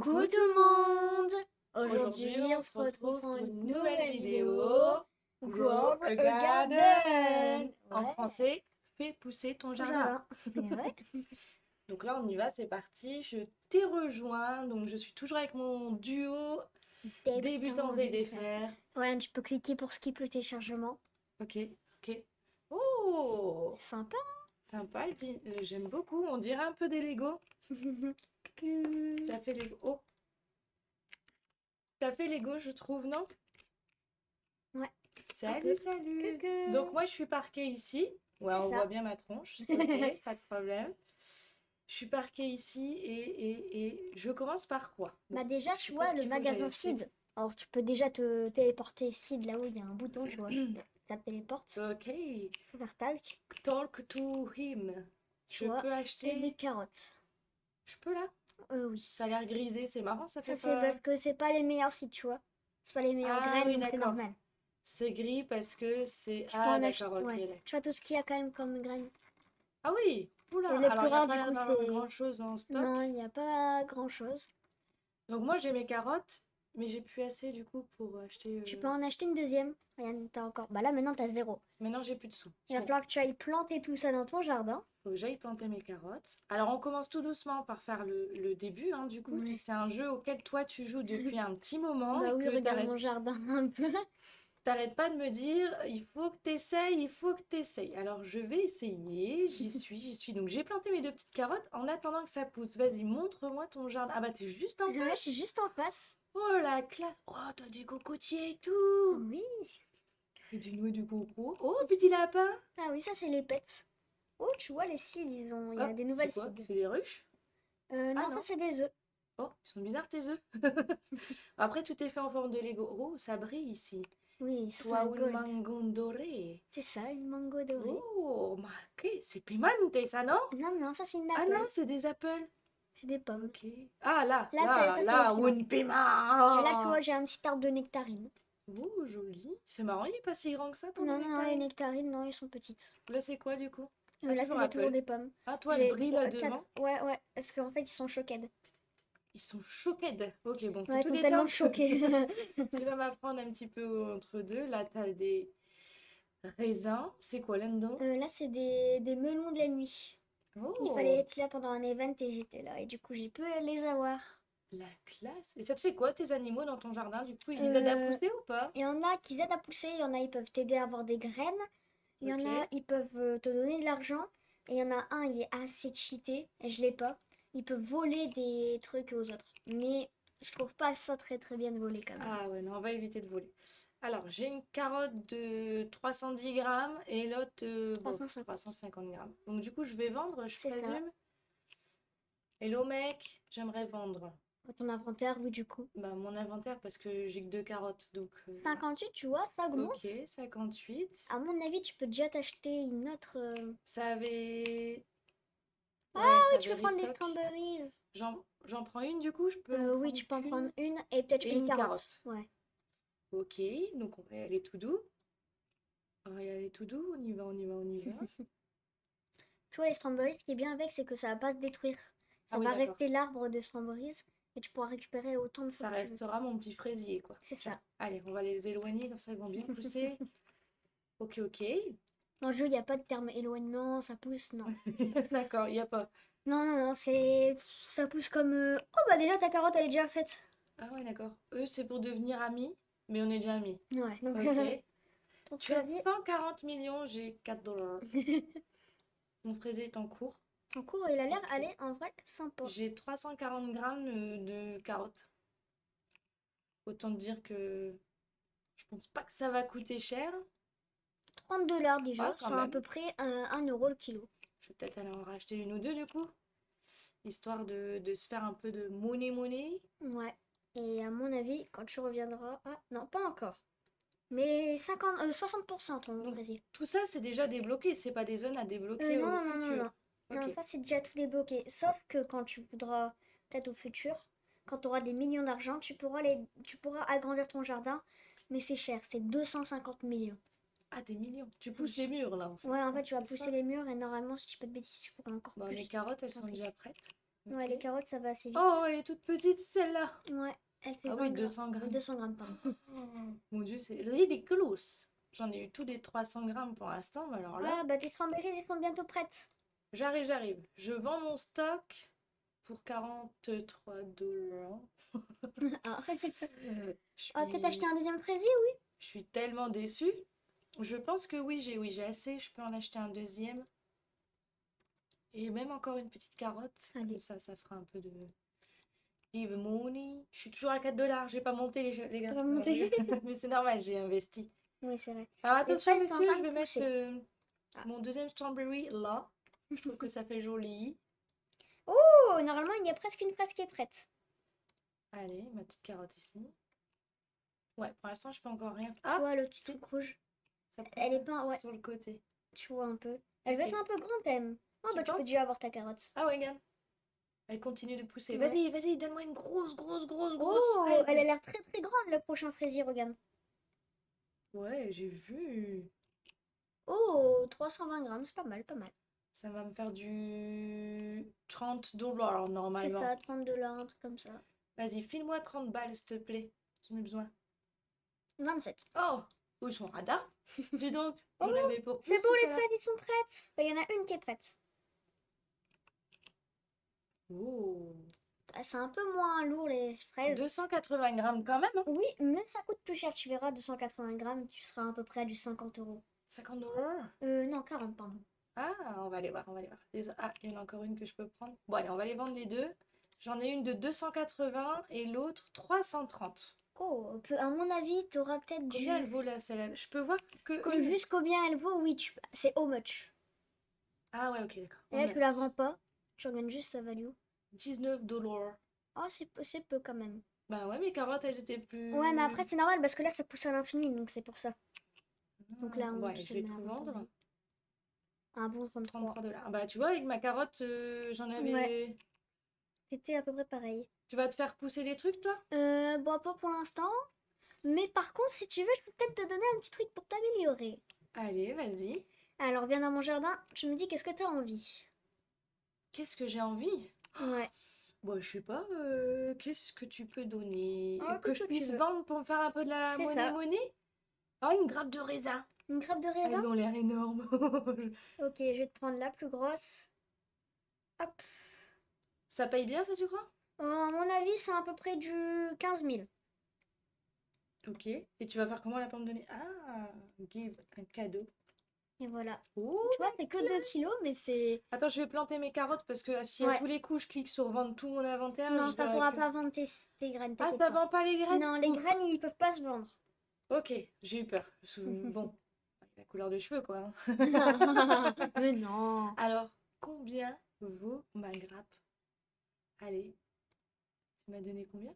Coucou tout le monde! Aujourd'hui, on se retrouve pour une nouvelle vidéo. Grow a Garden! En Ouais, français, fais pousser ton ton jardin. jardin. Ouais. Donc là, on y va, c'est parti. Je t'ai rejoint. Donc je suis toujours avec mon duo débutants et des frères. Ouais, tu peux cliquer pour skip le téléchargement. Ok, ok. Oh, Sympa. sympa. J'aime beaucoup. On dirait un peu des Lego. Ça fait Lego. Oh, ça fait Lego, je trouve, non? Ouais. Salut, salut. Coucou. Donc moi, je suis parquée ici. Ouais, on ça. voit bien ma tronche. C'est ok, pas de problème. Je suis parquée ici et je commence par quoi? Bah déjà, Je tu suppose vois, le qu'il faut que j'aille magasin acheter. Seed. Alors, tu peux déjà te téléporter Seed là où il y a un bouton, tu vois. Ça te téléporte. Ok. Il faut faire talk. Talk to him. Tu Je vois, peux et des acheter. carottes. Je peux là? Oui. Ça a l'air grisé, c'est marrant, ça Ça, fait c'est pas. parce que c'est pas les meilleurs sites, tu vois. C'est pas les meilleures Ah graines, oui, donc c'est d'accord. normal. C'est gris parce que c'est. Tu peux Ah en acheter. d'accord, ok. Ouais. D'accord. Tu vois tout ce qu'il y a quand même comme graines. Ah oui! Oula! Et les Alors plus il n'y a rares, pas du l'air coup, d'avoir c'est. grand-chose en stock. Non, il n'y a pas grand-chose. Donc moi j'ai mes carottes, mais j'ai plus assez du coup pour acheter. Tu peux en acheter une deuxième. Regarde, t'as encore. Bah là, maintenant, t'as zéro. Maintenant j'ai plus de sous. Il va Bon, falloir que tu ailles planter tout ça dans ton jardin. faut que j'aille planter mes carottes. Alors on commence tout doucement par faire le début, hein, du coup. Ouais. C'est un jeu auquel toi tu joues depuis un petit moment Bah et oui, que regarde mon jardin un peu. t'arrêtes pas de me dire il faut que t'essayes, il faut que t'essayes. Alors je vais essayer, j'y suis, j'y suis. Donc j'ai planté mes deux petites carottes en attendant que ça pousse. Vas-y, montre-moi ton jardin. Ah bah t'es juste en Ouais, je suis face. juste en face. Oh la classe. Oh t'as du cocotier et tout. Oui. Et du noix de coco. Oh petit lapin. Ah oui, ça, c'est les pets. Oh, tu vois, les seeds, il y Oh a des c'est nouvelles quoi? seeds. C'est les ruches? Ah Non, ça, non. c'est des œufs. Oh, ils sont bizarres tes œufs. Après, tout est fait en forme de Lego. Oh, ça brille ici. Oui, ça, c'est Toi un un gold. mango doré. C'est ça, une mango dorée. Oh, ma che, c'est pimante, ça, non? Non, non, ça, c'est une Ah non, apple. c'est des apples. C'est des pommes. Ok. Ah là, Là, là, ça, c'est les là, piments. un Et là, tu vois, piment. j'ai un petit arbre de nectarines. Oh, joli. C'est marrant, il est pas si grand que ça pour les Non, non, les nectarines. nectarines, non, ils sont petites. Là, c'est quoi du coup? Ah, Là, toujours toujours apple. des pommes. Ah, toi, elle J'ai brille là quatre. devant. Ouais, ouais, parce qu'en fait, ils sont choqués. Ils sont choqués. Ok, bon, Ouais, ils tout sont détend. tellement choqués. Tu vas m'apprendre un petit peu entre deux. Là, t'as des raisins. C'est quoi là-dedans? Là, c'est des melons de la nuit. Il fallait Oh, être là pendant un event et j'étais là. Et du coup, j'ai pu les avoir. la classe. Et ça te fait quoi, tes animaux dans ton jardin? Du coup, ils aident à Euh, pousser ou pas? Il y en a qui aident à pousser, il y en a, ils peuvent t'aider à avoir des graines. Il y en a, Ok. ils peuvent te donner de l'argent. Et il y en a un, il est assez cheaté, et je l'ai pas. Il peut voler des trucs aux autres. Mais je trouve pas ça très très bien de voler quand même. Ah ouais, non, on va éviter de voler. Alors, j'ai une carotte de 310 grammes et l'autre bof, 350. 350 grammes. Donc du coup, je vais vendre, je C'est ça. présume. Hello mec, j'aimerais vendre Ton inventaire, oui, du coup. bah, mon inventaire parce que j'ai que deux carottes. Donc, 58, tu vois, ça augmente. ok, 58. À mon avis, tu peux déjà t'acheter une autre. Ça avait... Ah Ouais, oui, ça tu avait peux prendre des restock. strawberries. J'en prends une du coup, je peux en Oui, prendre tu peux en prendre qu'une une et peut-être et une une carotte. carotte. Ouais. Ok, donc on va y aller tout doux. On va y aller tout doux, on y va, on y va, on y va. Tu vois, les strawberries, ce qui est bien avec, c'est que ça va pas se détruire. Ah Ça oui, va d'accord. rester l'arbre de strawberries et tu pourras récupérer autant de fois Ça que tu veux. restera mon petit fraisier, quoi. C'est Tiens, ça. allez, on va les éloigner, comme ça ils vont bien pousser. Ok, ok. Dans le jeu, il n'y a pas de terme éloignement, ça pousse, non. D'accord, il n'y a pas. Non, non, non, c'est. Ça pousse comme. Oh, bah déjà, ta carotte, elle est déjà faite. Ah ouais, d'accord. Eux, c'est pour devenir amis, mais on est déjà amis. Ouais, donc. Ok. Ton Tu as fraisier. 140 millions, j'ai 4 dollars. Mon fraisier est en cours. En cours, il a l'air, Ok. allez, en vrai, sympa. J'ai 340 grammes de carottes. Autant te dire que je pense pas que ça va coûter cher. 30 $ Ah, déjà, quand soit à même. peu près 1 € le kilo. Je vais peut-être aller en racheter une ou deux du coup. Histoire de se faire un peu de money. Ouais. Et à mon avis, quand tu reviendras. Ah, non, pas encore. Mais 60% ton Donc fraisier. tout ça c'est déjà débloqué, c'est pas des zones à débloquer Non, au non, non, non, futur. non. Non, Ok. ça c'est déjà tout débloqué. Sauf que quand tu voudras, peut-être au futur, quand tu auras des millions d'argent, tu pourras agrandir ton jardin. Mais c'est cher, c'est 250 millions. Ah, des millions. Tu pousses Oui. les murs là en fait. Ouais, en Hein, fait, tu vas c'est pousser ça. les murs et normalement, si tu dis pas de bêtises, tu pourras encore Bon, plus mes carottes elles sont planter. déjà prêtes. Ouais, Ok. les carottes, ça va assez vite. Oh, elle est toute petite celle-là. Ouais, elle fait Ah 20 oui, grammes. 200 grammes. 200 grammes, pardon. Mon Dieu, c'est ridiculous. J'en ai eu tous les 300 grammes pour l'instant, mais alors là, Ah, bah tes strawberries, elles sont bientôt prêtes. j'arrive. Je vends mon stock pour 43 $. Ah, Je ah peut-être acheter suis, un deuxième fraisier, oui. je suis tellement déçue. Je pense que oui, j'ai assez. Je peux en acheter un deuxième. Et même encore une petite carotte. Comme Allez. ça fera un peu de give money. Je suis toujours à 4 $. J'ai pas monté les gars. T'as pas monté? Mais c'est normal, j'ai investi. Oui, c'est vrai. Alors Les attention, fraises sont en monsieur, train je de vais mettre pousser. Ah. mon deuxième strawberry là. Je trouve que ça fait joli. Oh, normalement, il y a presque une fraise qui est prête. Allez, ma petite carotte ici. Ouais, pour l'instant, je peux encore rien. Tu Ah, vois le petit si, truc rouge. ça pousse Elle est pas... Ouais, sur le côté. tu vois un peu. Elle va Ok. être un peu grande quand même. Oh, Tu bah tu peux penses? déjà avoir ta carotte. Ah ouais, regarde. Elle continue de pousser. Ouais. Vas-y, donne-moi une grosse Oh, fraise. elle a l'air très très grande, le prochain fraisier, regarde. Ouais, j'ai vu. Oh, 320 grammes, c'est pas mal, pas mal. Ça va me faire du 30 $ C'est normalement. ça, 30 $, un truc comme ça. Vas-y, file-moi 30 balles, s'il te plaît. J'en ai besoin. 27. Oh, où ils sont radars? Dis donc, Oh, j'en avais pour c'est plus bon, tout les à l'heure. fraises, ils sont prêtes. Bah, il y en a une qui est prête. Oh, Ah, c'est un peu moins lourd, les fraises. 280 grammes quand même, hein. Oui, mais ça coûte plus cher, tu verras, 280 grammes, tu seras à peu près à du 50 euros. 50 $. Non, 40, pardon. Ah, on va aller voir. Ah, il y en a encore une que je peux prendre. Bon, allez, on va les vendre les deux. J'en ai une de 280 et l'autre 330. Oh, à mon avis, tu auras peut-être Combien elle vaut là, celle-là? Je peux voir que une. Juste combien elle vaut, oui, c'est how much. Ah ouais, ok, d'accord. Et là, tu la vends pas, tu regagnes juste sa value. 19 $. Oh, c'est peu quand même. Bah ouais, mes carottes, elles étaient plus... Ouais, mais après, c'est normal parce que là, ça pousse à l'infini, donc c'est pour ça. Donc là, on Ouais, je vais tout vendre. un bon 33. 33 $. Bah tu vois, avec ma carotte, j'en avais... Ouais. C'était à peu près pareil. Tu vas te faire pousser des trucs, toi? Bon, pas pour l'instant. Mais par contre, si tu veux, je peux peut-être te donner un petit truc pour t'améliorer. Allez, vas-y. Alors, viens dans mon jardin, tu me dis qu'est-ce que t'as envie. Qu'est-ce que j'ai envie? Ouais. Bon, je sais pas, qu'est-ce que tu peux donner? Oh, Que tout je ce que tu puisse veux. vendre pour me faire un peu de la C'est ça. monnaie? Ah, une grappe de raisin. Une grappe de Elles raisin? ont l'air énormes. Ok, je vais te prendre la plus grosse. Hop. Ça paye bien, ça, tu crois? À mon avis, c'est à peu près du 15 000. Ok. Et tu vas faire comment là pour me donner? Ah, give un cadeau. Et voilà. Oh, Tu vois, c'est que 2 kilos, mais c'est... attends, je vais planter mes carottes parce que si à Ouais. tous les coups je clique sur vendre tout mon inventaire, Non, je ça verrai pourra plus. pas vendre tes graines, Ah, t'inquiète ça pas. vend pas les graines? Non, les Ouf. graines, ils peuvent pas se vendre. Ok, j'ai eu peur. Bon, la couleur de cheveux quoi, hein. Mais non. Alors, combien vaut ma grappe? Allez, tu m'as donné combien?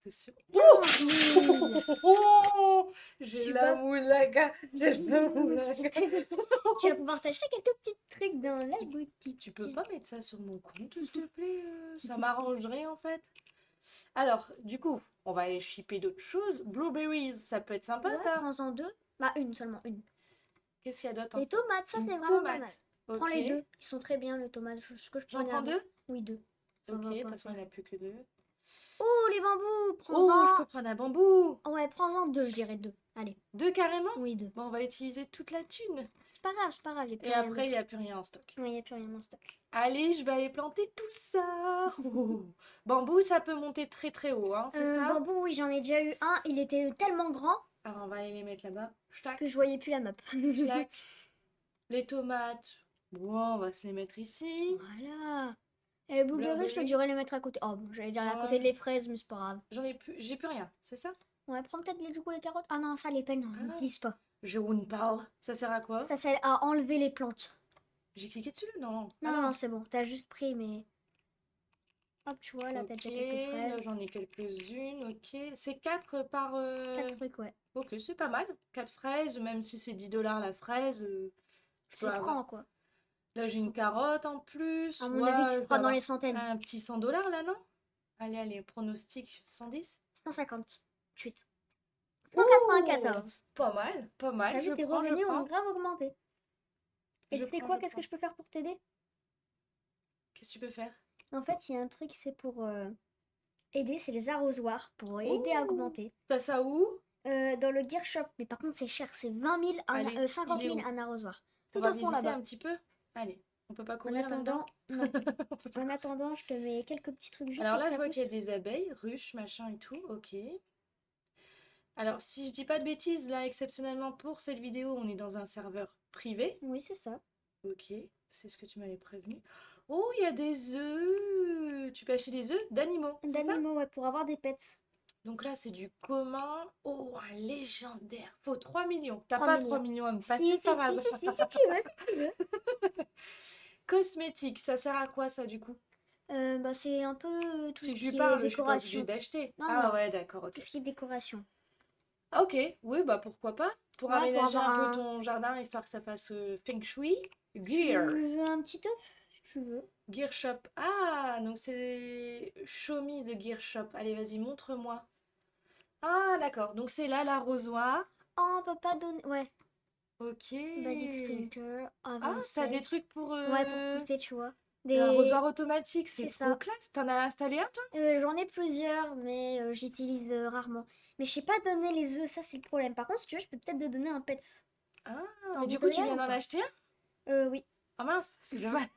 T'es sûr? 15 000. Oh, j'ai Tu la vas- moulaga, j'ai la moulaga. Tu vas pouvoir t'acheter quelques petits trucs dans la boutique. Tu peux pas mettre ça sur mon compte, s'il te plaît? Ça m'arrangerait en fait. Alors, du coup, on va aller shipper d'autres choses. Blueberries, ça peut être sympa Ouais, ça. prends-en 2. Bah, une seulement, une. Qu'est-ce qu'il y a d'autre en Les stock? tomates, ça, Une c'est vraiment pas mal. tomate. Prends Ok. les 2. Ils sont très bien, les tomates. Ce que je J'en prenais prends avant. 2? Oui, 2. Ça Ok, va de pas toute façon, il faire. n'y en a plus que 2. Oh, les bambous. Oh, je Prends-en. peux prendre un bambou. Ouais, prends-en 2, je dirais 2. Allez. 2 carrément? Oui, 2. Bon, on va utiliser toute la thune. C'est pas grave, c'est pas grave. Y a plus Et rien après, il d'autre. n'y a plus rien en stock. Ouais, il n'y a plus rien en stock. Allez, je vais aller planter tout ça. Oh. Bambou, ça peut monter très très haut, hein, c'est ça? Bambou, oui, j'en ai déjà eu un. Il était tellement grand Alors, on va aller les mettre là-bas. Ch'tac, que je voyais plus la map. ch'tac. Les tomates, bon, on va se les mettre ici. Voilà. Et les blueberries, je te Blueberry. dirais les mettre à côté. Oh, bon, j'allais dire à côté Ouais. des fraises, mais c'est pas grave. J'en ai plus, j'ai plus rien, c'est ça? Ouais, prends peut-être du coup les carottes. Ah non, ça, les pelles, non, Ah. n'utilise pas. Je vous ne parle. Ça sert à quoi? Ça sert à enlever les plantes. J'ai cliqué dessus? Non. Non, Ah non, c'est bon. T'as juste pris, mais... Hop, tu vois, là, t'as déjà quelques Ok, là fraises. j'en ai quelques-unes, ok. C'est 4 par... 4 trucs, ouais. Ok, c'est pas mal. 4 fraises, même si c'est 10 $ la fraise, je peux C'est avoir. prend, quoi. Là j'ai une carotte en plus. À mon Ouais, avis, je tu peux prends dans avoir les centaines. un petit 100 $ là, non? Allez, pronostic 110? 158. Oh, 194. pas mal, pas mal. T'as Je vu, tes prends, je revenus ont prends. grave augmenté. Et Je tu sais prends, quoi, je qu'est-ce que prends. je peux faire pour t'aider? Qu'est-ce que tu peux faire? En fait, il y a un truc, c'est pour aider, c'est les arrosoirs, pour aider à Ouh, augmenter. t'as ça où? Dans le Gear Shop, mais par contre, c'est cher, c'est 20 000, Allez, il 50 est 000 où? un arrosoir. On Tout va au fond visiter là-bas. un petit peu? Allez, on peut pas En courir là-dedans? attendant, non. On peut pas En courir. attendant, je te mets quelques petits trucs juste Alors pour que là, je ça vois qu'il y pousse. a des abeilles, ruches, machin et tout. Ok. Alors, si je dis pas de bêtises, là, exceptionnellement pour cette vidéo, on est dans un serveur privé. Oui, c'est ça. Ok, c'est ce que tu m'avais prévenu. Oh, il y a des œufs! Tu peux acheter des œufs d'animaux, c'est ça? D'animaux, ouais, pour avoir des pets. Donc là, c'est du commun. Oh, un légendaire. Faut 3 millions. T'as 3 pas 3 millions. millions à me Si, passer, si, ça si, va. si tu veux, si tu veux. Cosmétique, ça sert à quoi ça du coup? Bah, c'est un peu tout Si ce je lui qui est parle, je suis pas obligée décoration. d'acheter. Non, Ah non, ouais, d'accord, tout ok. ce qui est décoration. Ah, ok, oui, bah pourquoi pas. Pour Ouais, pour aménager avoir un peu un... ton jardin, histoire que ça fasse feng shui. Tu Gear. veux un petit œuf, si tu veux. Gear Shop. Ah, donc c'est Show me the Gear Shop. Allez, vas-y, montre-moi. Ah, d'accord. Donc c'est là l'arrosoir. Oh, on peut pas donner... Ouais, Ok. basic printer, Ah, avant t'as des 7. trucs pour Ouais, pour pousser, tu vois. l'arrosoir Des... automatique. C'est C'est trop ça. classe. T'en as installé un, toi? J'en ai plusieurs, mais j'utilise rarement. Mais je sais pas donner les œufs, ça c'est le problème. Par contre, si tu veux, je peux peut-être te donner un pet. Ah, T'en mais du coup, voudrais tu un viens ou d'en pas? acheter un? Oui. Ah mince, c'est dommage.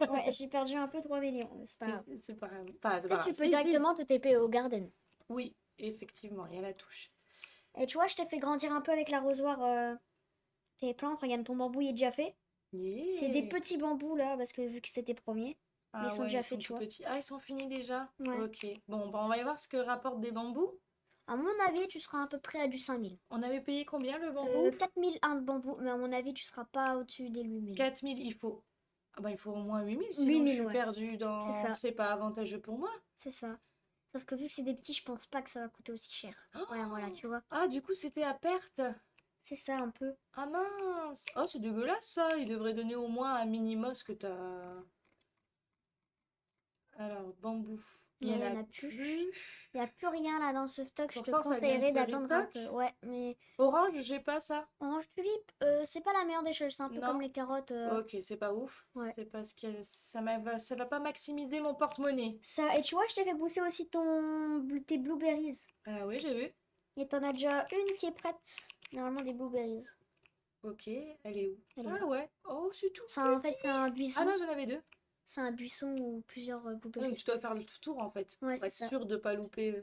Ouais, j'ai perdu un peu 3 millions, mais c'est pas grave. C'est pas grave. Enfin, c'est pas Peut-être tu grave. peux Si, si. directement te TP au garden. Oui, effectivement, il y a la touche. Et tu vois, je t'ai fait grandir un peu avec l'arrosoir tes plantes. Regarde, ton bambou il est déjà fait. C'est des Yeah. petits bambous là, parce que vu que c'était premier, mais ils Ah sont ouais, déjà ils faits, sont tu tout vois. petits. Ah, ils sont finis déjà? Ouais. Ok. Bon, bah, on va y voir ce que rapportent des bambous. À mon avis, tu seras à peu près à du 5 000. On avait payé combien le bambou? 4 000 un de bambou, mais à mon avis, tu seras pas au-dessus des 8 000. 4 000, il faut. Ah bah, il faut au moins 8 000, Huit sinon je mille suis ouais. perdue C'est dans. ça. C'est pas avantageux pour moi. C'est ça. Sauf que vu que c'est des petits, je pense pas que ça va coûter aussi cher. Ouais, voilà, tu vois. Ah, du coup, c'était à perte. C'est ça un peu. Ah mince. Oh, c'est dégueulasse ça. Il devrait donner au moins un minimum ce que t'as. Alors, bambou. Il y Ouais, en il y a en a plus. plus. Il y a plus rien là dans ce stock. Je te Pourtant, ça vient de conseillerais ce d'attendre un restock. peu. Ouais, mais Orange, j'ai pas ça. orange tulipe, c'est pas la meilleure des choses. C'est un peu Non. comme les carottes. Ok, c'est pas ouf. Ouais. C'est parce que ça va pas maximiser mon porte-monnaie. Ça, et tu vois, je t'ai fait pousser aussi tes blueberries. Ah oui, j'ai vu. Et t'en as déjà une qui est prête. Normalement, des blueberries. Ok, elle est où? Elle est Ah là. ouais. Oh, c'est tout En petit. fait, c'est un Ah buisson. non, j'en avais deux. C'est un buisson où plusieurs Ah, donc blueberries. tu dois faire le tour en fait. Ouais, Pour c'est être ça. sûr de pas louper.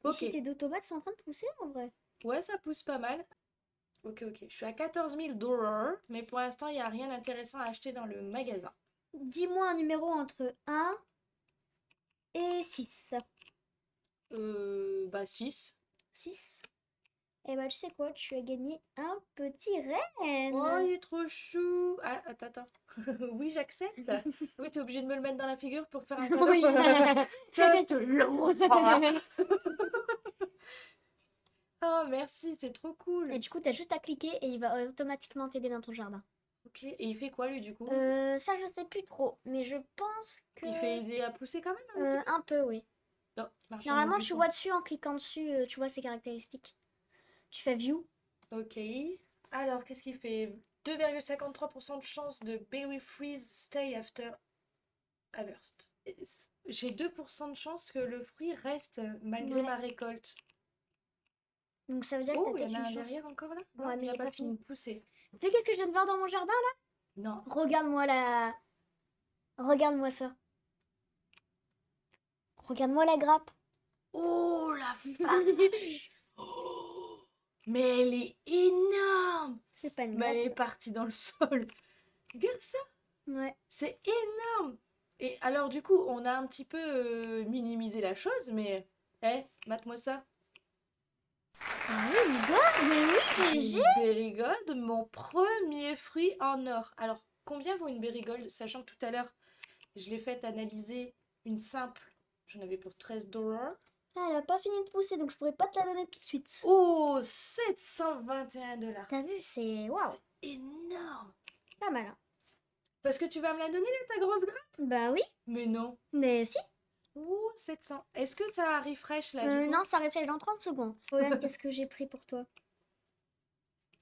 Ok. Ici, tes deux tomates sont en train de pousser en vrai. Ouais, ça pousse pas mal. Ok, ok. Je suis à 14 000 $, mais pour l'instant, il n'y a rien d'intéressant à acheter dans le magasin. Dis-moi un numéro entre 1 et 6. Bah 6. 6. Et bah, tu sais quoi, tu as gagné un petit Oh, renne. il est trop chou. Ah, attends, attends. Oui, j'accepte. Oui, t'es obligé de me le mettre dans la figure pour faire un cadeau. Oui. Tiens, je te l'ose. Oh, merci, c'est trop cool. Et du coup, t'as juste à cliquer et il va automatiquement t'aider dans ton jardin. Ok, et il fait quoi lui du coup? Ça, je sais plus trop, mais je pense que... Il fait aider à pousser quand même un petit un peu, oui. peu? Non, il marche dans mon Normalement, tu buisson. vois dessus, en cliquant dessus, tu vois ses caractéristiques. Tu fais View. Ok. Alors, qu'est-ce qu'il fait? 2,53% de chance de berry freeze stay after harvest. J'ai 2% de chance que le fruit reste malgré Ouais. ma récolte. Donc ça veut dire que Oh, t'as il y en peut-être a un une chance. derrière encore là? Ouais, Non, mais il il a est pas pas fini fini. de pousser. Tu sais qu'est-ce que je viens de voir dans mon jardin là? Non. Regarde-moi la... Regarde-moi ça. Regarde-moi la grappe. Oh la vache! Oh, mais elle est énorme! C'est pas une Mais elle grappe, est ça. partie dans le sol. Regarde ça! Ouais. C'est énorme! Et alors du coup, on a un petit peu minimisé la chose, mais... mate-moi ça. Ah oui, rigole, mais oui, GG. Une berry gold, mon premier fruit en or. Alors, combien vaut une berry gold? Sachant que tout à l'heure, je l'ai fait analyser une simple. J'en avais pour 13 $. Ah, elle a pas fini de pousser, donc je pourrais pas te la donner tout de suite. Oh, 721 $. T'as vu, c'est... Waouh, Énorme! pas mal, hein. Parce que tu vas me la donner là, ta grosse grappe? Bah oui, Mais non. mais si. Oh, 700. Est-ce que ça refresh là du coup? Non, ça réfléchit dans 30 secondes. Regarde, qu'est-ce que j'ai pris pour toi.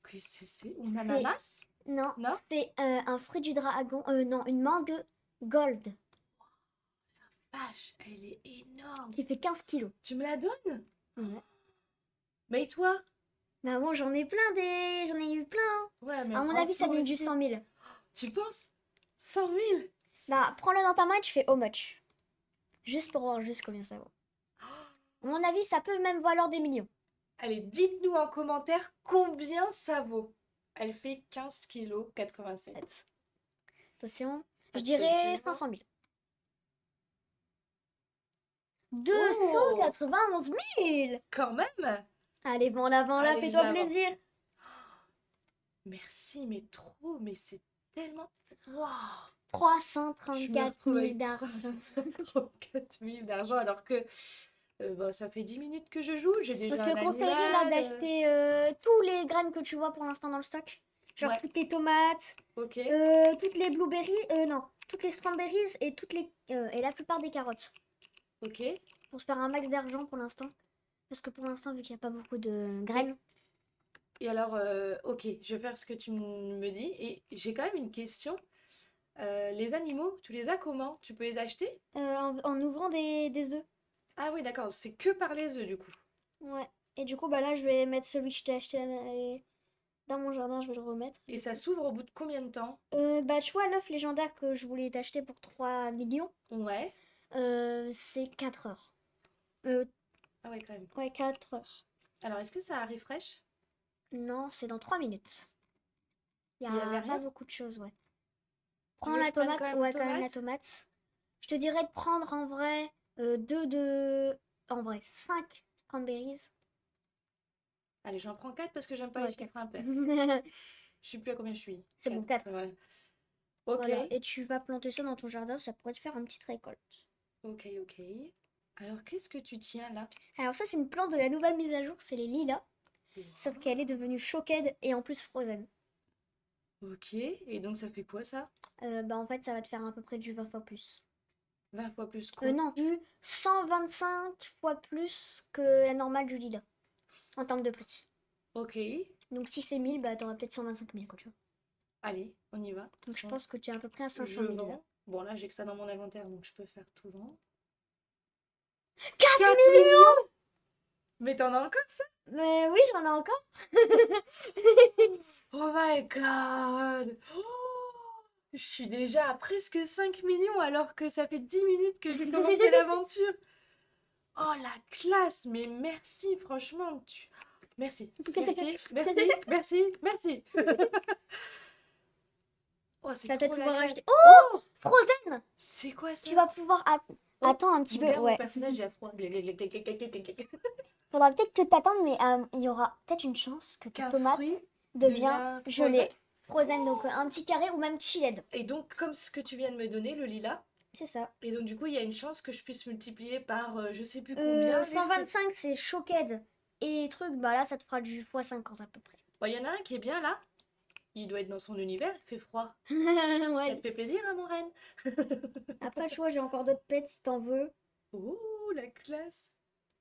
Qu'est-ce que c'est? Une ananas? Non, Non? c'est un fruit du dragon. Non, une mangue gold. vache, elle est énorme. qui fait 15 kilos. Tu me la donnes? Ouais. Mais toi? Bah bon, j'en ai plein j'en ai eu plein. Ouais, mais À mon prends avis, ça tout donne du aussi. 100 000. Tu penses? 100 000? Bah, prends-le dans ta main et tu fais how much. Juste pour voir juste combien ça vaut. À mon avis, ça peut même valoir des millions. Allez, dites-nous en commentaire combien ça vaut. Elle fait 15 kg 87. Attention, je dirais Attention. 500 000. Oh, 291 000. quand même! Allez, vends-la, Allez, fais-toi je la vends. plaisir. Merci, mais trop, mais c'est tellement... Waouh! Je me 334 retrouve 000 avec d'argent. 334 000 d'argent alors que bah, ça fait 10 minutes que je joue. J'ai Je déjà te un conseillerais là animal. d'acheter tous les graines que tu vois pour l'instant dans le stock. Genre Ouais. toutes les tomates, Ok. toutes les blueberries, non, toutes les strawberries et et la plupart des carottes. Ok. Pour se faire un max d'argent pour l'instant. Parce que pour l'instant, vu qu'il n'y a pas beaucoup de graines. Et alors, ok, je vais faire ce que tu me dis. Et j'ai quand même une question. Les animaux, tu les as comment? Tu peux les acheter? En ouvrant des œufs. Ah oui, d'accord, c'est que par les œufs du coup. Ouais. Et du coup, bah là, je vais mettre celui que je t'ai acheté dans mon jardin, je vais le remettre. Et ça s'ouvre au bout de combien de temps? Bah, tu vois, l'œuf légendaire que je voulais t'acheter pour 3 millions, Ouais. c'est 4 heures. Ah ouais, quand même. Ouais, 4 heures. Alors, est-ce que ça arrive fraîche? Non, c'est dans 3 minutes. Il Il y n'y avait a pas rien? beaucoup de choses, ouais. Tu Prends veux que la je prenne tomate, quand même ouais, quand même la tomate? tomate. Je te dirais de prendre en vrai en vrai, 5 cranberries. Allez, j'en prends 4 parce que j'aime pas Ouais, les chiffres 4. impairs. Je sais plus à combien je suis. C'est bon, 4. Voilà. Ok, Voilà, et tu vas planter ça dans ton jardin, ça pourrait te faire une petite récolte. ok, ok. Alors, qu'est-ce que tu tiens là? Alors ça, c'est une plante de la nouvelle mise à jour, c'est les lilas. Sauf qu'elle est devenue Shocked et en plus Frozen. Ok, et donc ça fait quoi ça? Bah en fait, ça va te faire à peu près du 20 fois plus. 20 fois plus quoi? Non, du 125 fois plus que la normale du lilas, en termes de prix. Ok, Donc si c'est 1000, bah t'auras peut-être 125 000 quoi, tu vois. allez, on y va. Donc je pense que tu es à peu près à 500 Je 000 là. vends. Bon, là, j'ai que ça dans mon inventaire, donc je peux faire tout vendre. 4 4 millions. millions? Mais t'en as encore ça? Mais oui, j'en ai encore. Oh my god! Oh, je suis déjà à presque 5 millions alors que ça fait 10 minutes que j'ai commencé l'aventure. Oh la classe! Mais merci, franchement. Merci, merci, merci, merci, merci. Oh, Tu c'est vas peut-être trop la pouvoir classe. acheter. Oh, Frozen. C'est quoi ça? Tu vas pouvoir attends un petit peu. Regarde, mon Ouais. personnage, il a froid. Faudra peut-être que t'attendes, mais il y aura peut-être une chance que ta Qu'un tomate fruit devient devient gelée. frozen. Frozen, donc un petit carré ou même chilled. Et donc, comme ce que tu viens de me donner, le lilas, C'est ça. et donc du coup, il y a une chance que je puisse multiplier par je sais plus combien les fruits. 125, c'est Shocked. Et truc, bah là, ça te fera du x50 à peu près. Bon, il y en a un qui est bien là. Il doit être dans son univers, il fait froid. Ça Ouais. te fait plaisir, hein, mon reine? Après, tu vois, j'ai encore d'autres pets si t'en veux. Oh, la classe.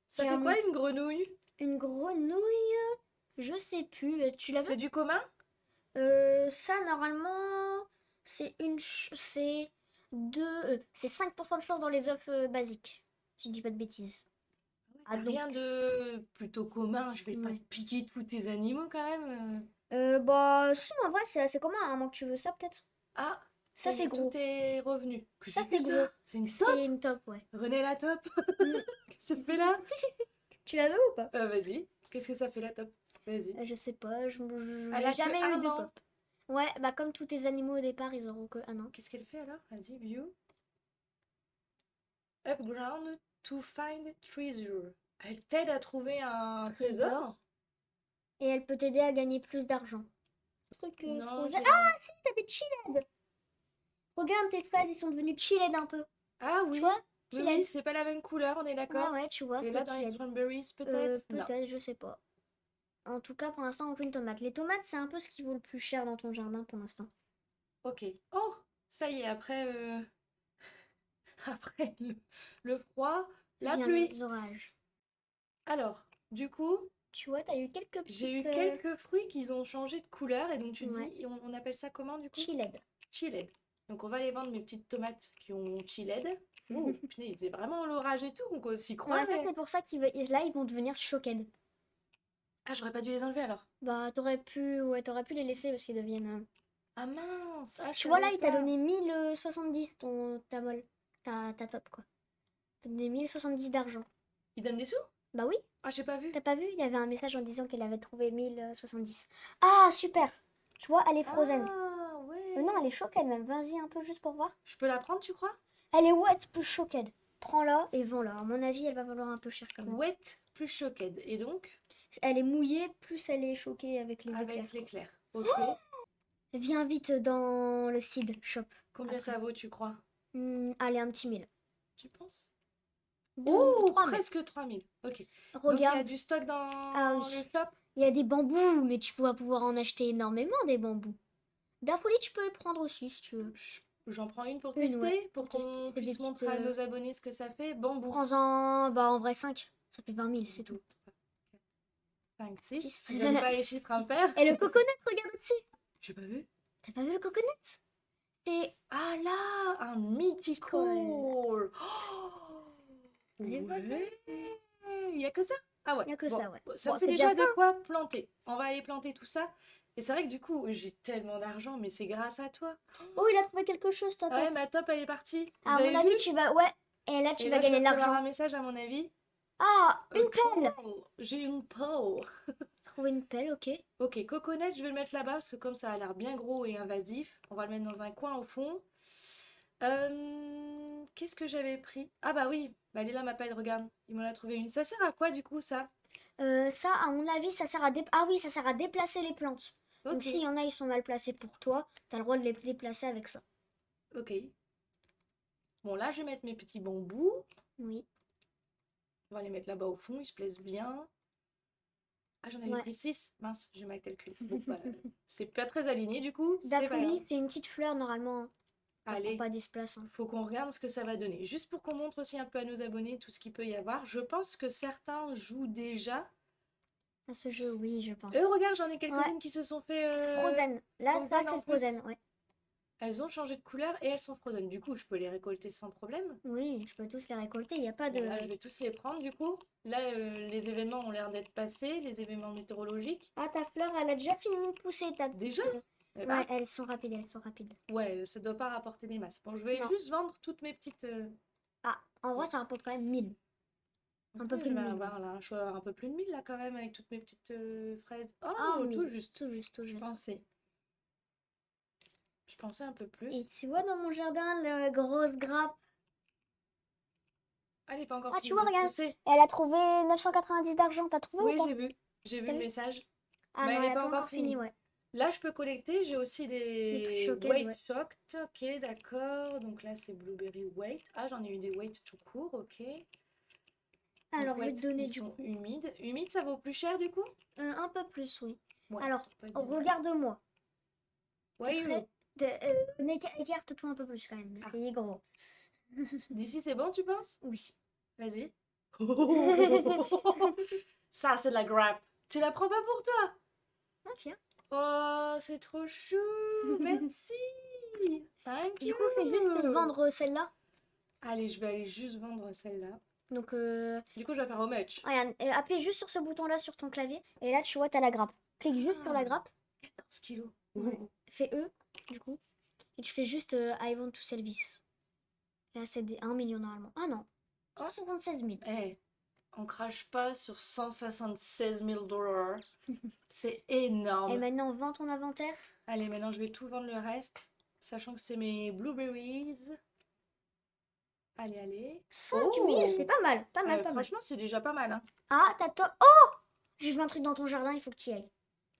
Ça J'ai fait un quoi mont- une grenouille? Une grenouille, je sais plus. Tu l'as vu? C'est du commun? Ça, normalement, c'est c'est 5% de chance dans les œufs basiques. Je dis pas de bêtises. T'as donc, rien de plutôt commun, je vais pas ouais. te piquer tous tes animaux quand même. Bah, si, en vrai, c'est assez commun, à moins que tu veux ça, peut-être. Ah, Ça, y c'est est, gros. tout est revenu. Que Ça, c'est c'est que gros. ça? C'est une top? C'est une top, ouais. René la top? Mm. Qu'est-ce que ça fait là? Tu l'as vu ou pas? Vas-y. Qu'est-ce que ça fait la top? Vas-y. Je sais pas, Elle j'ai a que jamais eu un de an. pop. Ouais, bah, comme tous tes animaux au départ, ils auront que un an. Qu'est-ce qu'elle fait alors? Elle dit view. Upground to find treasure. Elle t'aide à trouver un trésor? Et elle peut t'aider à gagner plus d'argent. Truc Non, Frozen. j'ai Ah, si, t'as des chilled. Regarde tes fraises, ils sont devenus chilled un peu. Ah Tu oui. vois? Oui, Chilled. oui, c'est pas la même couleur, on est Ouais, d'accord. ouais, tu vois, Et c'est là, dans les chilled. strawberries, peut-être? Non. Peut-être, je sais pas. En tout cas, pour l'instant, aucune tomate. Les tomates, c'est un peu ce qui vaut le plus cher dans ton jardin pour l'instant. Ok. Oh, ça y est, après, après le froid, la Vient pluie. les orages. Alors, du coup, Tu vois, t'as eu quelques j'ai eu petites quelques fruits qui ont changé de couleur. Et donc, tu ouais. dis, on appelle ça comment du coup? chilled. Chilled. Donc, on va aller vendre mes petites tomates qui ont chilled. Oh, punaise, c'est vraiment l'orage et tout, on s'y Ouais, croit. ça c'est pour ça là ils vont devenir choqués. Ah, j'aurais pas dû les enlever alors. Bah t'aurais pu les laisser parce qu'ils deviennent. Ah mince, ah, je Tu vois là savais il t'a pas. donné 1070 ta molle, ta top quoi. T'as donné 1070 d'argent. Il donne des sous? Bah oui, Ah, j'ai pas vu. t'as pas vu? Il y avait un message en disant qu'elle avait trouvé 1070. Ah super! Tu vois, elle est frozen. Ah, Non, elle est ouais. choquée même. Vas-y un peu juste pour voir. Je peux la prendre, tu crois? Elle est wet plus choquée. Prends-la et vends-la. À mon avis, elle va valoir un peu cher quand même. Wet plus Shocked. Et donc, Elle est mouillée plus elle est choquée avec les éclairs. avec l'éclair. Ok. Viens vite dans le seed shop. Combien Après. ça vaut, tu crois? Allez, un petit 1000. Tu penses? 2, Oh, 3000. presque 3000. Ok. Donc, il y a Regarde, du stock dans Ah oui. le shop? il y a des bambous, mais tu vas pouvoir en acheter énormément des bambous. Dafouli, tu peux les prendre aussi si tu veux. J'en prends une pour Une, tester, ouais, pour pour tester. qu'on C'est des puisse petites, montrer à nos abonnés ce que ça fait. Bambou. Prends-en, bah en vrai 5. Ça fait 20 000, c'est tout. 5, 6. Six. J'aime pas les chiffres impairs. Et le coconut, regarde dessus. J'ai pas vu. T'as pas vu le coconut? C'est Ah là, un mythical. Oh, Et voilà. ouais. Il y a que ça? Ah ouais. Y a que Bon, ça, ouais. ça Bon, me fait c'est déjà déjà de quoi planter. On va aller planter tout ça. Et c'est vrai que du coup, j'ai tellement d'argent, mais c'est grâce à toi. Oh, il a trouvé quelque chose, Ah Tata. ouais, ma top, elle est partie. Vous À avez mon avis, vu? tu vas. Ouais. Et là, tu Et vas là, je gagner vais de recevoir l'argent. un message à mon avis. Ah, une pelle. J'ai une pole. Trouver une pelle, ok. Ok, coconut, je vais le mettre là-bas parce que comme ça a l'air bien gros et invasif, on va le mettre dans un coin au fond. Qu'est-ce que j'avais pris? Ah bah oui, bah Léla m'appelle, regarde, il m'en a trouvé une. Ça sert à quoi du coup ça? Ça, à mon avis, ça sert à Ah oui, ça sert à déplacer les plantes. Donc Ok, s'il y en a, ils sont mal placés pour toi, t'as le droit de les déplacer avec ça. ok. Bon là, je vais mettre mes petits bambous. Oui. On va les mettre là-bas au fond, ils se plaisent bien. Ah, j'en avais Ouais. pris 6. Mince, j'ai mal calculé. Bon, bah, c'est pas très aligné du coup, c'est pas grave. Dafouli, c'est une petite fleur normalement. Ça prend Allez, pas d'espace. Hein. faut qu'on regarde ce que ça va donner. Juste pour qu'on montre aussi un peu à nos abonnés tout ce qu'il peut y avoir. Je pense que certains jouent déjà. À ce jeu, oui, je pense. Regarde, j'en ai quelques-unes qui se sont fait... Frozen. Là, ça, Frozen en c'est plus. Frozen, ouais. Elles ont changé de couleur et elles sont frozen. Du coup, je peux les récolter sans problème. Oui, je peux tous les récolter. Il n'y a pas de. Bon, là, je vais tous les prendre du coup. Là, les événements ont l'air d'être passés, les événements météorologiques. Ah, ta fleur, elle a déjà fini de pousser, ta petite. Déjà? Eh ben, Ouais, elles sont rapides, elles sont rapides. ouais, ça doit pas rapporter des masses. Bon, je vais Non. juste vendre toutes mes petites... Ah, en vrai, ça rapporte quand même 1000. Un peu Ouais, plus je de vais 1000. avoir là, je vais avoir un peu plus de 1000 là quand même avec toutes mes petites fraises. Oh, Ah, tout 1000. juste. Tout juste, tout Je juste. pensais. Je pensais un peu plus. Et tu vois dans mon jardin, la grosse grappe. Ah, elle est pas encore Ah, finie tu vois, de regarde. pousser. Elle a trouvé 990 d'argent. T'as trouvé Oui, ou pas? j'ai vu. J'ai vu T'as le vu message. Ah Mais non, elle elle est a pas encore finie. ouais. Là, je peux collecter. J'ai aussi Des trucs des choqués, weight ouais. shocked. Ok, d'accord. Donc là, c'est blueberry weight. Ah, j'en ai eu des weight tout court. Ok. Alors, Donc, je vais te weight, donner ils du sont coup. humides. Humides, ça vaut plus cher du coup? Un peu plus, oui. Ouais, Alors, c'est pas une bonne regarde-moi. T'es Ouais, prêt? Écarte-toi un peu plus quand même. Parce qu'il est gros. d'ici, c'est bon, tu penses? Oui. Vas-y. Ça, c'est de la grappe. Tu la prends pas pour toi? Ah, tiens. Oh, c'est trop chou. Merci. Thank Du coup, fais juste you. vendre celle-là. Allez, je vais aller juste vendre celle-là. Donc, Du coup, je vais faire au match. regarde, appuie juste sur ce bouton-là sur ton clavier. Et là, tu vois, t'as la grappe. Clique juste sur la grappe. 14 kilos. Ouais. Fais E, du coup. Et tu fais juste I want to sell this. Là, c'est 1 million normalement. Ah non. 176 000. Eh, on crache pas sur 176 000 $. C'est énorme. Et maintenant, vends ton inventaire. Allez, maintenant, je vais tout vendre le reste. Sachant que c'est mes blueberries. Allez, allez. 5 000, c'est pas mal. Pas mal, pas mal. Franchement, c'est déjà pas mal. Hein. Ah, Oh, j'ai vu un truc dans ton jardin, il faut que tu y ailles.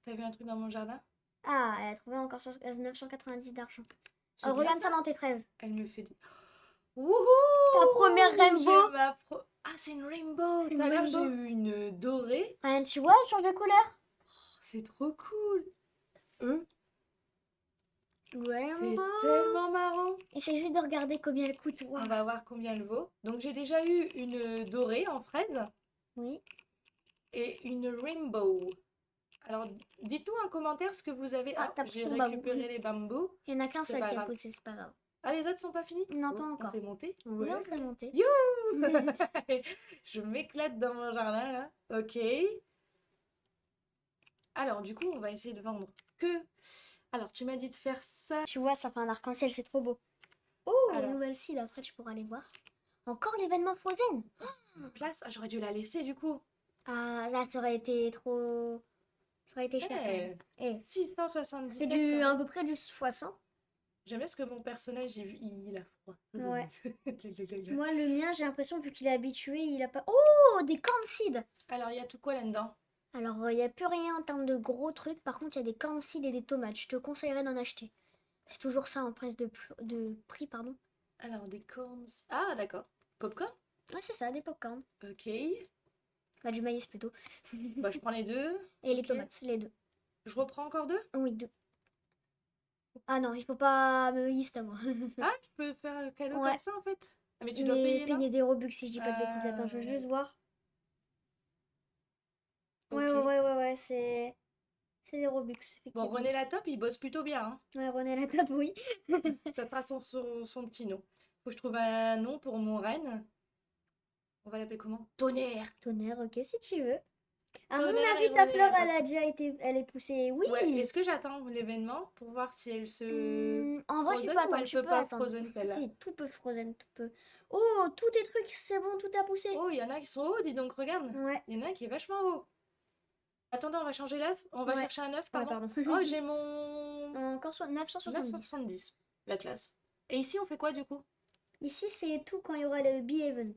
T'as vu un truc dans mon jardin? Ah, elle a trouvé encore 990 d'argent. C'est bien Regarde ça dans tes fraises. Elle me fait des... Wouhou! Ta première rainbow. J'ai ma Ah, c'est une rainbow! C'est une Tout à l'heure, j'ai rainbow. eu une dorée. Regarde, tu vois, elle change de couleur. Oh, c'est trop cool! C'est Rainbow. tellement marrant! Essaye juste de regarder combien elle coûte. On Waouh. va voir combien elle vaut. Donc, j'ai déjà eu une dorée en fraise Oui. et une rainbow. Alors, dites-nous en commentaire ce que vous avez. Ah, Ah, t'as pris j'ai ton bambou. récupéré les bambous. Il y en a qu'un C'est seul pas qui a grave. poussé, c'est pas grave. Ah, les autres sont pas finis? Non, pas On encore. s'est monté? Oui, Ouais. on s'est monté. Youhou! Je m'éclate dans mon jardin là. Ok. Alors, du coup, on va essayer de vendre que. Alors, tu m'as dit de faire ça. Tu vois, ça fait un arc-en-ciel, c'est trop beau. Oh, Alors, nouvelle seed, après tu pourras aller voir. Encore l'événement Frozen. classe. Ah, j'aurais dû la laisser du coup. Ah, là, ça aurait été trop... Ça aurait été cher quand même. Eh, Eh, c'est 677 du quand à même. peu près du x100. J'aime bien ce que mon personnage, il a froid. Ouais. Moi, le mien, j'ai l'impression, vu qu'il est habitué, il a pas... Oh, des corn seeds. Alors, il y a tout quoi là-dedans? Alors, il n'y a plus rien en termes de gros trucs. Par contre, il y a des corn seeds et des tomates. Je te conseillerais d'en acheter. C'est toujours ça en presse de prix, pardon. Alors, des corns. Ah, d'accord. Popcorn? Ouais, c'est ça, des popcorn. Ok. Bah, du maïs plutôt. Bah, je prends les deux. Et les Ok. tomates, les deux. Je reprends encore deux? Oui, deux. Ah non, il faut pas me liste à moi. Ah, je peux faire un cadeau Ouais, comme ça en fait? Ah, mais tu dois mais payer, non? payer des Robux si je dis pas de bêtises. Ah, Attends, je veux juste voir. Ouais, ok. ouais, ouais, ouais, ouais, c'est des Robux, Bon, effectivement. René la top, il bosse plutôt bien, hein. Ouais, René la table, oui. Ça sera son petit nom. Faut que je trouve un nom pour mon reine. On va l'appeler comment? Tonnerre! Tonnerre, ok, si tu veux. À mon Tonnerre et avis, ta René fleur, la top. elle a déjà été, elle est poussée. Oui. Ouais, est-ce que j'attends l'événement pour voir si elle se En vrai, tu frozen peux ou attendre, elle tu peut peux pas attendre. frozen celle-là? Oui, tout peut frozen, tout peut. Oh, tous tes trucs, c'est bon, tout a poussé. Oh, il y en a qui sont hauts, dis donc, regarde. Ouais, Il y en a un qui est vachement haut. Attendez, on va changer l'œuf. On va ouais, chercher un œuf, ouais, pardon. pardon. Oh, j'ai mon Encore 970. 970. La classe. Et ici, on fait quoi du coup? Ici, c'est tout quand il y aura le B-Event.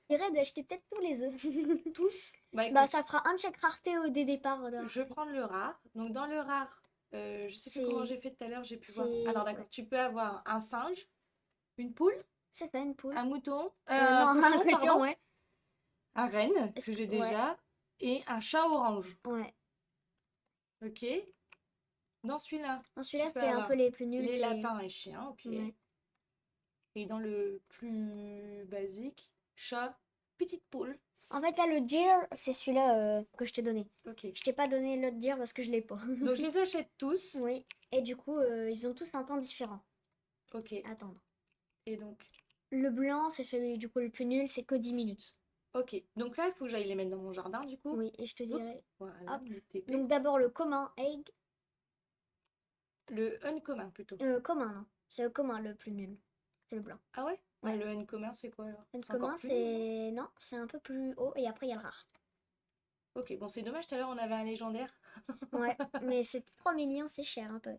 J'irais d'acheter peut-être tous les œufs. Tous? Bah Bah, écoute, ça fera un check rareté au des départs. je vais prendre le rare. Donc dans le rare, je sais plus comment C'est. j'ai fait tout à l'heure, j'ai pu voir. C'est. Alors d'accord, Ouais. tu peux avoir un singe, une poule, C'est ça, une poule. un mouton, Non, un un cochon, cochon, pardon, ouais. un renne Est-ce que j'ai que... Ouais, déjà, et un chat orange. ouais. Ok. Dans celui-là, Dans tu celui-là, peux c'est un peu avoir les plus nuls. les C'est. lapins et chiens, ok. Ouais. Et dans le plus basique, chat, petite poule. En fait, là, le deer, c'est celui-là que je t'ai donné. Ok. Je t'ai pas donné l'autre deer parce que je l'ai pas. Donc je les achète tous. Oui. Et du coup, ils ont tous un temps différent Ok. à attendre. Et donc, Le blanc, c'est celui du coup le plus nul, c'est que 10 minutes. ok. Donc là, il faut que j'aille les mettre dans mon jardin, du coup. Oui, et je te Oups, dirai. voilà, Hop. les TP. Donc d'abord le commun, egg. Le uncommon plutôt. Commun, non. C'est le commun le plus nul. C'est le blanc. Ah ouais? Ouais. Le uncommon, c'est quoi alors? Le C'est encore commun, plus nul, non? c'est. Non, c'est un peu plus haut et après il y a le rare. Ok, bon, c'est dommage, tout à l'heure, on avait un légendaire. Ouais, mais c'est trop mignon, c'est cher un peu.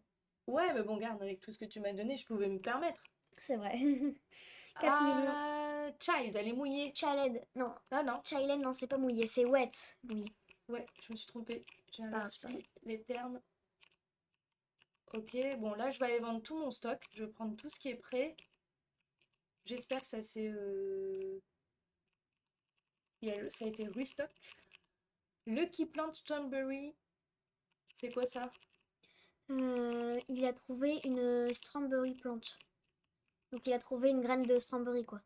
Ouais, mais bon, garde, avec tout ce que tu m'as donné, je pouvais me permettre. C'est vrai. 4 millions. Ah, Child, elle est mouillée. Child, non. Ah non, Child, non, c'est pas mouillé, c'est wet. Mouillé. ouais, je me suis trompée. J'ai C'est pas grave, c'est pas inversé les termes. Ok, bon, là, je vais aller vendre tout mon stock. Je vais prendre tout ce qui est prêt. J'espère que ça s'est... ça a été restock. Lucky Plant Strawberry. C'est quoi ça? Il a trouvé une strawberry plante. Donc il a trouvé une graine de strawberry quoi.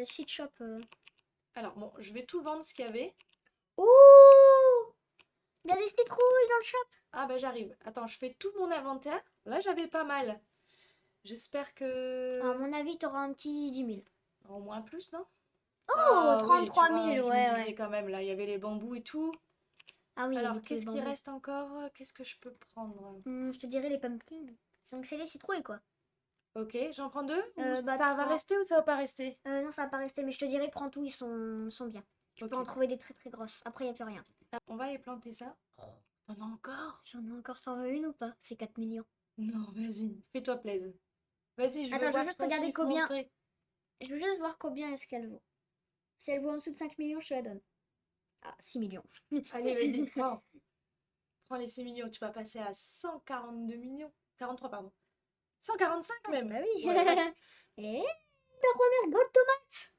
Seed shop. Alors, bon, je vais tout vendre ce qu'il y avait. Oh, il y a des citrouilles dans le shop. Ah bah j'arrive. Attends, je fais tout mon inventaire. Là, j'avais pas mal. J'espère que... À mon avis, t'auras un petit 10 000. Au moins plus, non? Oh, Ah oui, tu 33 vois, 000, je me ouais, disais ouais. quand même, là, il y avait les bambous et tout. Ah oui, il y avait Alors, tous les qu'est-ce qui bambous. reste encore? Qu'est-ce que je peux prendre? Je te dirais les pumpkins. Donc c'est les citrouilles quoi. Ok, j'en prends deux? Ou Bah, ça va rester ou ça va pas rester? non, ça va pas rester, mais je te dirais prends tout, ils sont bien. Tu peux en Ok. trouver des très très grosses. Après, il n'y a plus rien. On va y planter ça. Oh, t'en as encore? J'en ai encore 121 ou pas? C'est 4 millions. Non, vas-y, fais-toi plaisir. Vas-y, je veux Attends, je veux voir juste ton regarder chiffre combien. monter. Je veux juste voir combien est-ce qu'elle vaut. Si elle vaut en dessous de 5 millions, je te la donne. Ah, 6 millions. Allez, vas-y, prends. Prends les 6 millions, tu vas passer à 142 millions. 43, pardon. 145 même. Bah oui. Ouais. Et ta première gold tomate.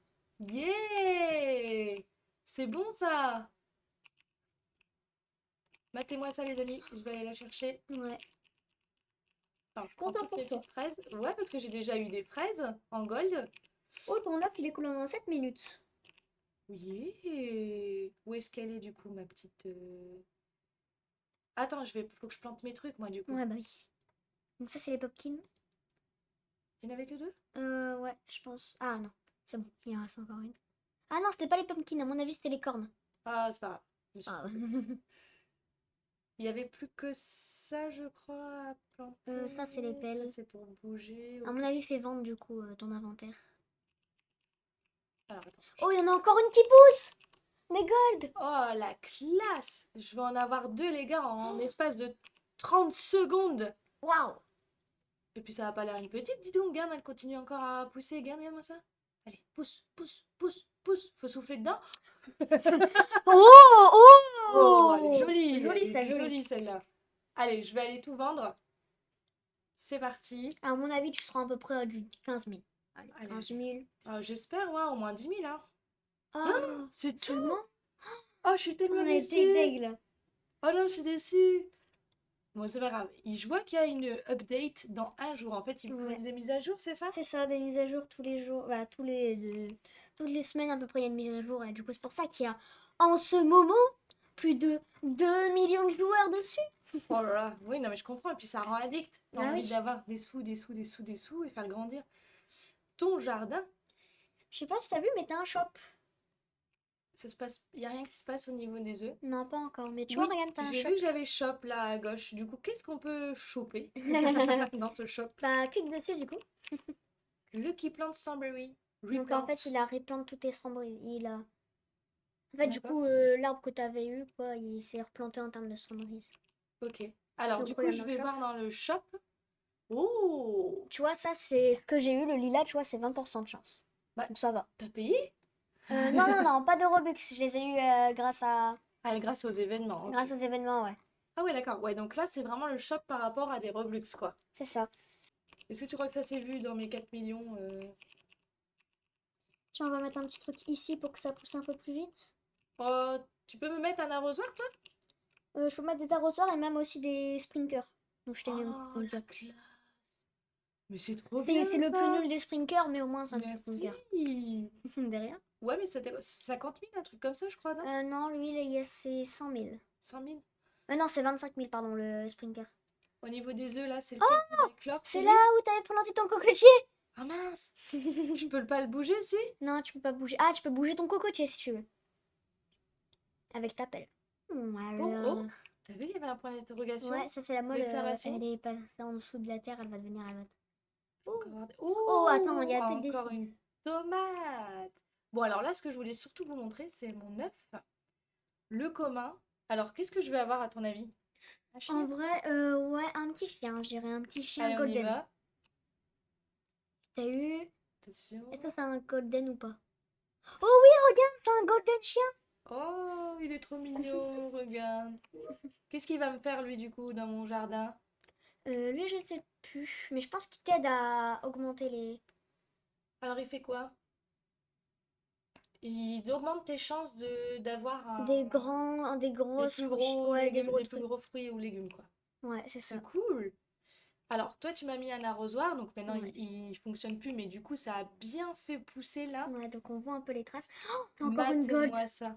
Yeah! C'est bon ça! Matez-moi ça les amis, je vais aller la chercher. Ouais. Alors, je prends Content toutes pour mes toi. petites fraises. Ouais, parce que j'ai déjà eu des fraises en gold. Oh, ton œuf, il est coulé en 7 minutes. Oui. Où est-ce qu'elle est du coup, ma petite... Attends, faut que je plante mes trucs moi du coup. Ouais, bah oui. Donc ça, c'est les pumpkins. Il n'y en avait que 2? Ouais, je pense. Ah non, c'est bon, il en reste encore une. Ah non, c'était pas les pumpkins, à mon avis, c'était les cornes. Ah, c'est pas grave. Je me suis Ah, trompée. Il y avait plus que ça, je crois, à ça, c'est les planter. Ça, pelles. c'est pour bouger. À mon Ok. avis, fais vendre du coup ton inventaire. Alors, attends. Oh, il y en a encore une qui pousse! Des gold! Oh, la classe! Je vais en avoir 2, les gars, en espace de 30 secondes. Waouh! Et puis, ça va pas l'air une petite, dis donc. Regarde, elle continue encore à pousser. Regarde-moi ça. Allez, pousse, pousse, pousse, pousse. Faut souffler dedans. Oh! Oh, elle est Oh! jolie. Jolie, Elle ça, est jolie. jolie, celle-là. Allez, je vais aller tout vendre. C'est parti. À mon avis, tu seras à peu près à du 15 000. Allez, Allez. 15 000. J'espère, ouais, au moins 10 000, hein. Oh! C'est tout. Seulement? Oh, je suis tellement On a été déçue. deg là. Oh non, je suis déçue. Bon, c'est pas grave. Je vois qu'il y a une update dans un jour. En fait, ils font Ouais. des mises à jour, c'est ça? C'est ça, des mises à jour tous les jours. Bah, toutes les semaines à peu près, il y a une mise à jour. Et du coup, c'est pour ça qu'il y a en ce moment plus de 2 millions de joueurs dessus. Oh là là. Oui, non, mais je comprends. Et puis ça rend addict. T'as Ah envie oui. d'avoir des sous, des sous, des sous, des sous et faire grandir ton jardin. Je sais pas si t'as vu, mais t'as un shop. Ça se passe. Il n'y a rien qui se passe au niveau des œufs. Non, pas encore. Mais tu Oui, vois, regarde, t'as un j'ai shop. vu que j'avais shop là à gauche. Du coup, qu'est-ce qu'on peut choper dans ce shop? Bah, clique dessus du coup. Lucky Plant Strawberry. Donc en Replant. fait, il a replanté toutes tes strawberries. En fait, du D'accord. coup, l'arbre que t'avais eu, quoi, il s'est replanté en termes de strawberries. Ok. Alors, Donc du coup, regarde je dans le vais shop. voir dans le shop. Oh! Tu vois, ça, c'est ce que j'ai eu. Le lilas, tu vois, c'est 20% de chance. Bah, Donc ça va. t'as payé? Non, non, non, pas de Robux. Je les ai eu Ah, grâce aux événements. Ok. grâce aux événements, ouais. Ah ouais, d'accord. Ouais, donc là, c'est vraiment le shop par rapport à des Robux, quoi. C'est ça. Est-ce que tu crois que ça s'est vu dans mes 4 millions Tiens, on va mettre un petit truc ici pour que ça pousse un peu plus vite. Oh, tu peux me mettre un arrosoir, toi? Je peux mettre des arrosoirs et même aussi des sprinkers. Donc je t'ai mis un Oh, la sprinkler. classe. Mais c'est trop bien, C'est le plus ça. nul des sprinkers, mais au moins c'est un petit Merci. sprinkler. Derrière. Ouais, mais c'était 50 000, un truc comme ça, je crois, non? Non, lui, c'est 100 000. 5 000. Non, c'est 25 000, pardon, le sprinter. Au niveau des œufs, là, c'est le prix pour l'éclore, C'est lui? là où t'avais planté ton cocotier. Ah mince! Je peux pas le bouger, si? Non, tu peux pas bouger. Ah, tu peux bouger ton cocotier si tu veux. Avec ta pelle. Oh, Alors. oh! T'as vu, il y avait un point d'interrogation? Ouais, ça c'est la molle. D'exclamation? Elle est passée en dessous de la terre, elle va devenir. Elle va... Encore un- Oh, attends, il y a peut-être des encore skins. une tomate. Bon, alors là, ce que je voulais surtout vous montrer, c'est mon œuf, le commun. Alors, qu'est-ce que je vais avoir à ton avis? Un En chien? vrai, ouais, un petit chien, je dirais un petit chien Allez, on y golden. va. T'as eu. Attention. Est-ce que c'est un golden ou pas? Oh oui, regarde, c'est un golden chien. Oh, il est trop mignon, regarde. Qu'est-ce qu'il va me faire, lui, du coup, dans mon jardin? Lui, je sais plus, mais je pense qu'il t'aide à augmenter les. Alors, il fait quoi? Il augmente tes chances d'avoir Des grosses des plus fruits. gros Ouais, des légumes, gros des plus trucs. gros fruits ou légumes, quoi. Ouais, c'est ça. C'est cool. Alors, toi, tu m'as mis un arrosoir, donc maintenant, Ouais. il fonctionne plus, mais du coup, ça a bien fait pousser, là. Ouais, donc on voit un peu les traces. Oh, t'as encore une gold. Matez-moi ça.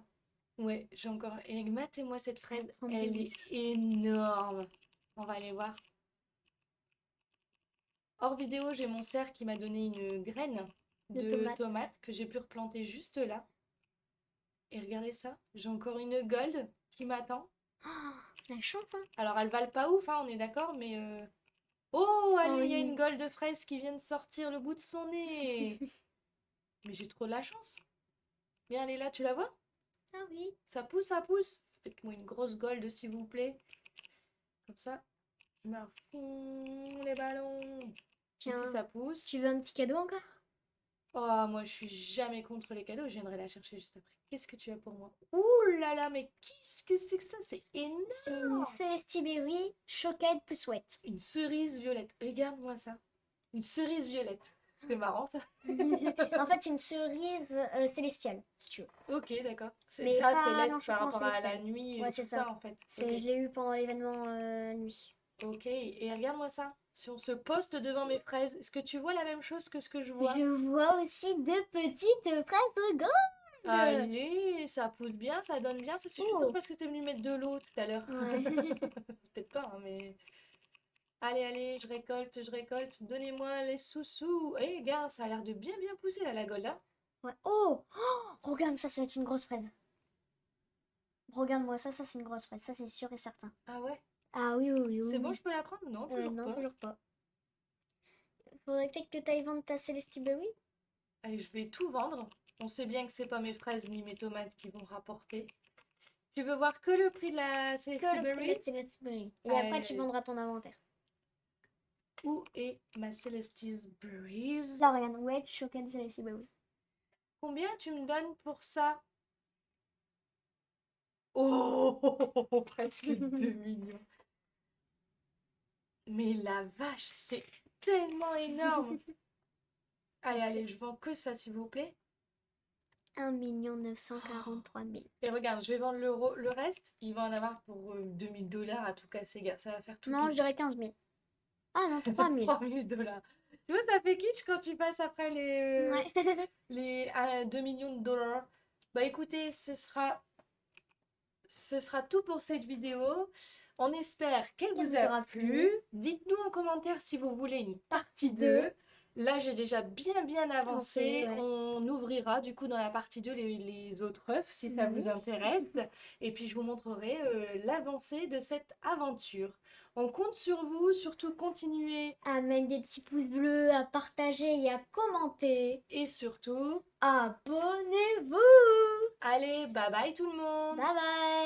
Ouais, j'ai encore... Et matez-moi cette fraise, En elle plus. est énorme. On va aller voir. Hors vidéo, j'ai mon cerf qui m'a donné une graine De de tomate. tomate que j'ai pu replanter juste là. Et regardez ça, j'ai encore une gold qui m'attend. Oh, la chance, hein. Alors, elle valent pas ouf, hein, on est d'accord, mais... Oh, allez, il y a oui. une gold de fraise qui vient de sortir le bout de son nez. Mais j'ai trop de la chance. Viens, elle est là, tu la vois? Ah oui. Ça pousse, ça pousse. Faites-moi une grosse gold, s'il vous plaît. Comme ça, je mets à fond les ballons. Ici, Tiens, ça pousse. tu veux un petit cadeau encore? Oh, moi, je suis jamais contre les cadeaux. Je viendrai la chercher juste après. Qu'est-ce que tu as pour moi? Ouh là là, mais qu'est-ce que c'est que ça? C'est énorme. C'est une Celestiberry Choquette plus Sweat. Une cerise violette. Regarde-moi ça. Une cerise violette. C'est marrant, ça. En fait, c'est une cerise célestiale, si tu veux. Ok, d'accord. C'est Mais ça, pas céleste l'enchantement par rapport à la célestial. nuit et Ouais, tout c'est ça, ça. en fait. Je Ok. l'ai eu pendant l'événement nuit. Ok, et regarde-moi ça. Si on se poste devant mes fraises, est-ce que tu vois la même chose que ce que je vois? Je vois aussi deux petites fraises grandes. Allez, ça pousse bien, ça donne bien. Ça, c'est juste Oh. parce que t'es venu mettre de l'eau tout à l'heure. Ouais. Peut-être pas, hein, mais... Allez, allez, je récolte, je récolte. Donnez-moi les sous-sous. Eh, gars, ça a l'air de bien bien pousser là, la gold, hein. Ouais. Oh! Oh, regarde, ça va être une grosse fraise. Regarde-moi ça, c'est une grosse fraise. Ça, c'est sûr et certain. Ah ouais? Ah oui, oui, oui, C'est bon, oui. je peux la prendre? Non, toujours Non, pas. toujours pas. Faudrait peut-être que tu ailles vendre ta Celesty Berry. Allez, je vais tout vendre. On sait bien que c'est pas mes fraises ni mes tomates qui vont rapporter. Tu veux voir que le prix de la Que Celesty le prix de Berry? la Celesty Berry. Et Allez, après, tu allez. vendras ton inventaire. Où est ma Celesti's Berries? Là, regarde, Wedge Shoken Celesty Berry. Combien tu me donnes pour ça? Oh, presque 2 millions. Mais la vache, c'est tellement énorme. Allez, allez, je vends que ça, s'il vous plaît. 1 943 000. Et regarde, je vais vendre le reste. Il va en avoir pour 2000 $ à tout casser, gars. Ça va faire tout Non, je kitsch. dirais 15 000. Ah non, 3 000. 3000 $. Tu vois, ça fait kitsch quand tu passes après Ouais. les 2 millions de dollars. Bah écoutez, ce sera tout pour cette vidéo. On espère qu'elle Elle vous vous a aura plu. plu. Dites-nous en commentaire si vous voulez une partie 2. Là, j'ai déjà bien avancé. Ouais. On ouvrira du coup dans la partie 2 les autres œufs si ça vous intéresse. Et puis, je vous montrerai l'avancée de cette aventure. On compte sur vous, surtout continuez À mettre des petits pouces bleus, à partager et à commenter. et surtout, Abonnez-vous. allez, bye bye tout le monde! Bye bye.